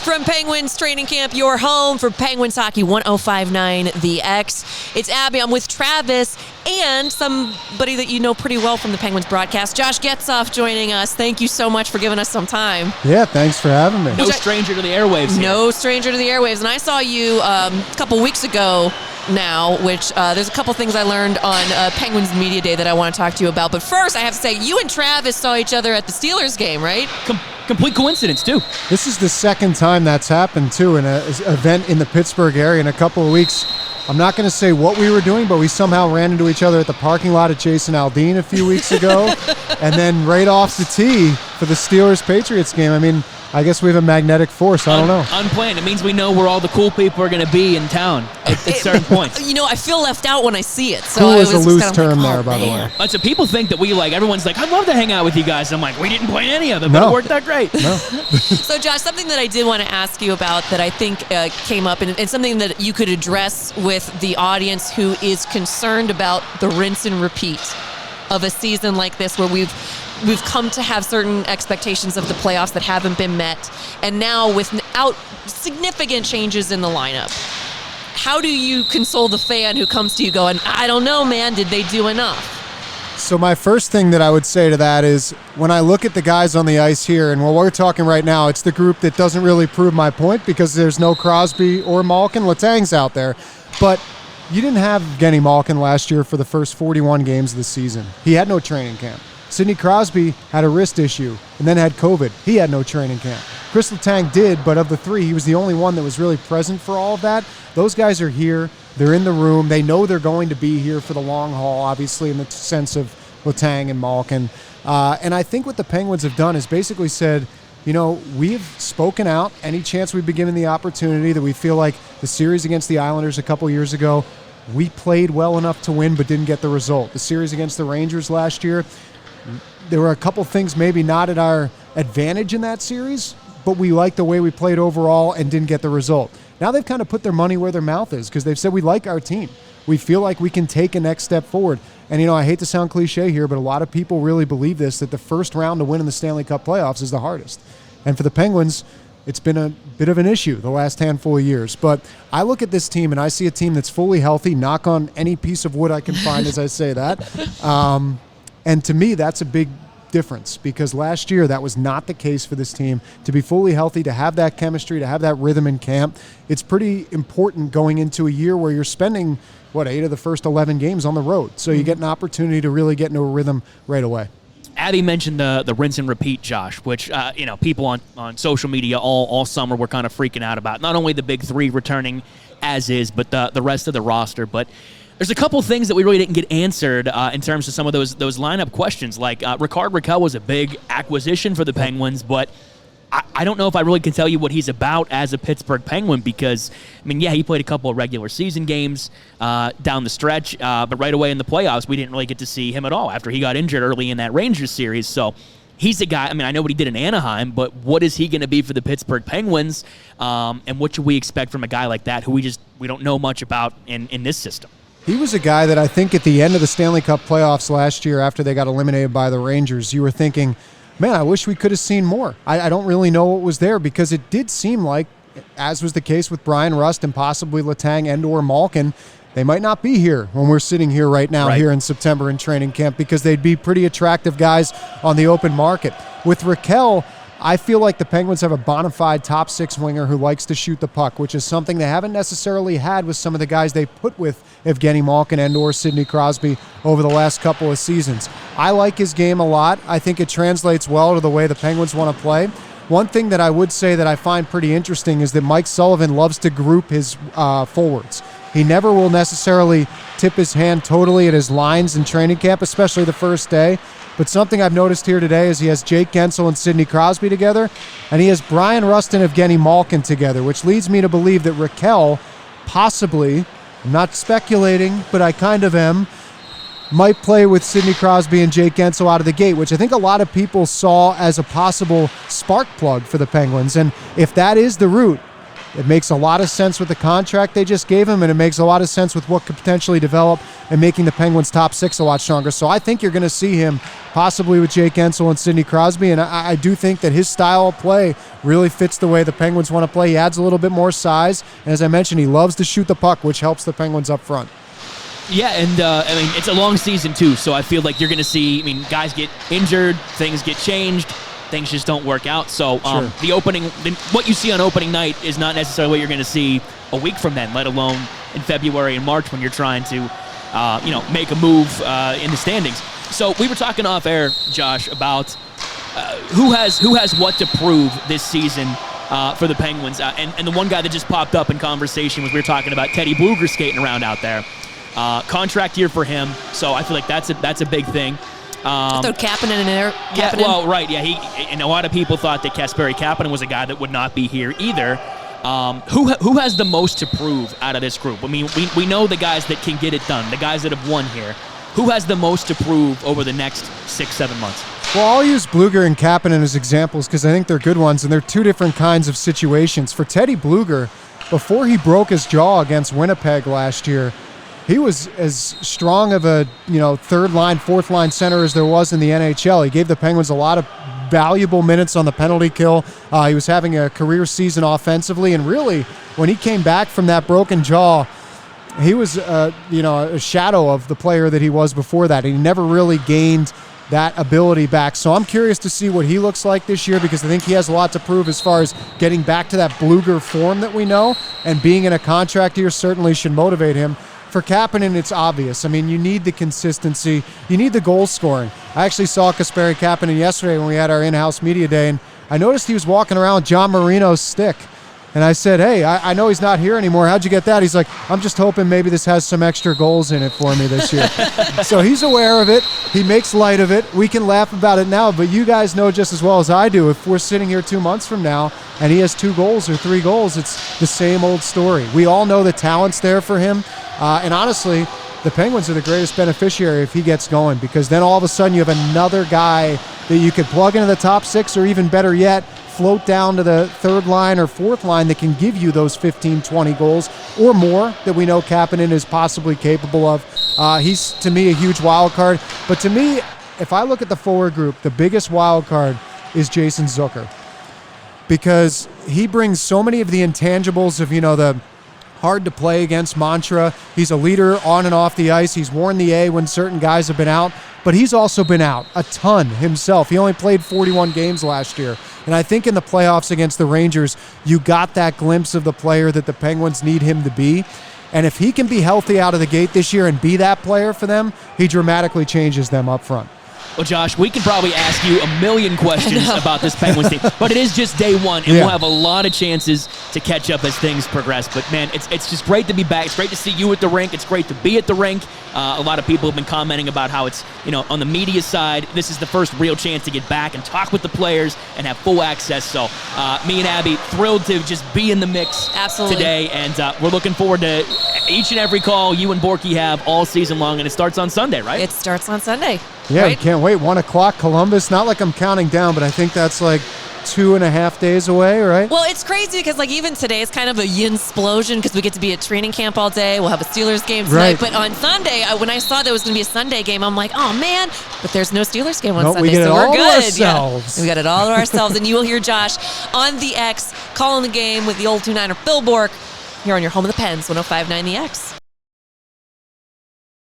From Penguins training camp, your home for Penguins Hockey 105.9 The X. It's Abby. I'm with Travis and somebody that you know pretty well from the Penguins broadcast, Josh Getzoff, joining us. Thank you so much for giving us some time. Yeah, thanks for having me. No stranger to the airwaves here. No stranger to the airwaves. And I saw you a couple weeks ago now, which there's a couple things I learned on Penguins Media Day that I want to talk to you about. But first, I have to say, you and Travis saw each other at the Steelers game, right? Complete coincidence, too. This is the second time that's happened, too, in an event in the Pittsburgh area in a couple of weeks. I'm not going to say what we were doing, but we somehow ran into each other at the parking lot at Jason Aldean a few weeks ago. And then right off the tee for the Steelers-Patriots game. I mean, I guess we have a magnetic force. I don't know. Unplanned. It means we know where all the cool people are going to be in town at certain points. You know, I feel left out when I see it. So cool is a loose kind of term like, there, by the way. So people think that everyone's like, I'd love to hang out with you guys. I'm like, we didn't plan any of it, but it worked out great. No. So, Josh, something that I did want to ask you about that I think came up, and something that you could address with the audience who is concerned about the rinse and repeat of a season like this where we've come to have certain expectations of the playoffs that haven't been met, and now without significant changes in the lineup. How do you console the fan who comes to you going, I don't know, man, did they do enough? So my first thing that I would say to that is when I look at the guys on the ice here, and what we're talking right now, it's the group that doesn't really prove my point because there's no Crosby or Malkin. Letang's out there. But you didn't have Evgeny Malkin last year for the first 41 games of the season. He had no training camp. Sidney Crosby had a wrist issue and then had COVID. He had no training camp. Chris Letang did, but of the three, he was the only one that was really present for all of that. Those guys are here. They're in the room. They know they're going to be here for the long haul, obviously, in the sense of Letang and Malkin. And I think what the Penguins have done is basically said, you know, we've spoken out any chance we've been given the opportunity that we feel like the series against the Islanders a couple years ago, we played well enough to win but didn't get the result. The series against the Rangers last year, there were a couple things maybe not at our advantage in that series, but we liked the way we played overall and didn't get the result. Now they've kind of put their money where their mouth is because they've said we like our team. We feel like we can take a next step forward. And, you know, I hate to sound cliche here, but a lot of people really believe this, that the first round to win in the Stanley Cup playoffs is the hardest. And for the Penguins, it's been a bit of an issue the last handful of years. But I look at this team and I see a team that's fully healthy, knock on any piece of wood I can find as I say that. And to me, that's a big difference because last year that was not the case for this team. To be fully healthy, to have that chemistry, to have that rhythm in camp, it's pretty important going into a year where you're spending, 8 of the first 11 games on the road. So you get an opportunity to really get into a rhythm right away. Abby mentioned the rinse and repeat, Josh, which people on social media all summer were kind of freaking out about. Not only the big three returning as is, but the rest of the roster. But there's a couple things that we really didn't get answered in terms of some of those lineup questions. Like Rickard Rakell was a big acquisition for the Penguins, but I don't know if I really can tell you what he's about as a Pittsburgh Penguin because, he played a couple of regular season games down the stretch, but right away in the playoffs, we didn't really get to see him at all after he got injured early in that Rangers series. So he's a guy, I know what he did in Anaheim, but what is he going to be for the Pittsburgh Penguins? And what should we expect from a guy like that who we don't know much about in this system? He was a guy that I think at the end of the Stanley Cup playoffs last year after they got eliminated by the Rangers, you were thinking, man, I wish we could have seen more. I don't really know what was there because it did seem like, as was the case with Brian Rust and possibly Letang and or Malkin, they might not be here when we're sitting here right now here in September in training camp because they'd be pretty attractive guys on the open market. With Rakell, I feel like the Penguins have a bona fide top six winger who likes to shoot the puck, which is something they haven't necessarily had with some of the guys they put with Evgeny Malkin and or Sidney Crosby over the last couple of seasons. I like his game a lot. I think it translates well to the way the Penguins want to play. One thing that I would say that I find pretty interesting is that Mike Sullivan loves to group his forwards. He never will necessarily tip his hand totally at his lines in training camp, especially the first day. But something I've noticed here today is he has Jake Guentzel and Sidney Crosby together, and he has Brian Rust and Evgeny Malkin together, which leads me to believe that Rakell possibly, I'm not speculating, but I kind of am, might play with Sidney Crosby and Jake Guentzel out of the gate, which I think a lot of people saw as a possible spark plug for the Penguins. And if that is the route, It makes a lot of sense with the contract they just gave him, and it makes a lot of sense with what could potentially develop and making the Penguins' top six a lot stronger. So I think you're going to see him possibly with Jake Ensel and Sidney Crosby, and I do think that his style of play really fits the way the Penguins want to play. He adds a little bit more size, and as I mentioned, he loves to shoot the puck, which helps the Penguins up front. Yeah, and I mean, it's a long season too, so I feel like you're going to see, guys get injured, things get changed, things just don't work out. So Sure. what you see on opening night is not necessarily what you're going to see a week from then, let alone in February and March when you're trying to, make a move in the standings. So we were talking off air, Josh, about who has what to prove this season for the Penguins. And the one guy that just popped up in conversation was we were talking about Teddy Bluger skating around out there. Contract year for him, so I feel like that's a big thing. Throw Kapanen in there. Yeah, well, right, yeah. And a lot of people thought that Kasperi Kapanen was a guy that would not be here either. Who has the most to prove out of this group? I mean, we know the guys that can get it done, the guys that have won here. Who has the most to prove over the next 6-7 months? Well, I'll use Bluger and Kapanen as examples because I think they're good ones, and they're two different kinds of situations. For Teddy Bluger, before he broke his jaw against Winnipeg last year, he was as strong of a third line, fourth line center as there was in the NHL. He gave the Penguins a lot of valuable minutes on the penalty kill. He was having a career season offensively, and really, when he came back from that broken jaw, he was a shadow of the player that he was before that. He never really gained that ability back. So I'm curious to see what he looks like this year because I think he has a lot to prove as far as getting back to that Bluger form that we know, and being in a contract year certainly should motivate him. For Kapanen, it's obvious. I mean, you need the consistency. You need the goal scoring. I actually saw Kasperi Kapanen yesterday when we had our in-house media day, and I noticed he was walking around with John Marino's stick. And I said, hey, I know he's not here anymore. How'd you get that? He's like, I'm just hoping maybe this has some extra goals in it for me this year. So he's aware of it. He makes light of it. We can laugh about it now, but you guys know just as well as I do, if we're sitting here 2 months from now and he has 2 goals or 3 goals, it's the same old story. We all know the talent's there for him. And honestly, the Penguins are the greatest beneficiary if he gets going, because then all of a sudden you have another guy that you could plug into the top 6, or even better yet, float down to the third line or fourth line that can give you those 15, 20 goals or more that we know Kapanen is possibly capable of. He's, to me, a huge wild card. But to me, if I look at the forward group, the biggest wild card is Jason Zucker, because he brings so many of the intangibles of, the hard to play against mantra. He's a leader on and off the ice. He's worn the A when certain guys have been out, but he's also been out a ton himself. He only played 41 games last year. And I think in the playoffs against the Rangers, you got that glimpse of the player that the Penguins need him to be. And if he can be healthy out of the gate this year and be that player for them, he dramatically changes them up front. Well, Josh, we can probably ask you a million questions about this Penguins team, but it is just day one, and we'll have a lot of chances to catch up as things progress. But, man, it's just great to be back. It's great to see you at the rink. It's great to be at the rink. A lot of people have been commenting about how it's, on the media side, this is the first real chance to get back and talk with the players and have full access. So me and Abby, thrilled to just be in the mix today, and we're looking forward to each and every call you and Borky have all season long, and it starts on Sunday, right? It starts on Sunday. Yeah, right? We can't wait. 1 o'clock, Columbus. Not like I'm counting down, but I think that's like 2.5 days away, right? Well, it's crazy because even today is kind of a yin-splosion because we get to be at training camp all day. We'll have a Steelers game tonight. Right. But on Sunday, when I saw there was going to be a Sunday game, I'm like, oh, man. But there's no Steelers game on Sunday, we get so it we're all good. Ourselves. Yeah. We got it all to ourselves. And you will hear Josh on the X calling the game with the old 2-9er Phil Bork here on your home of the Pens, 105.9 The X.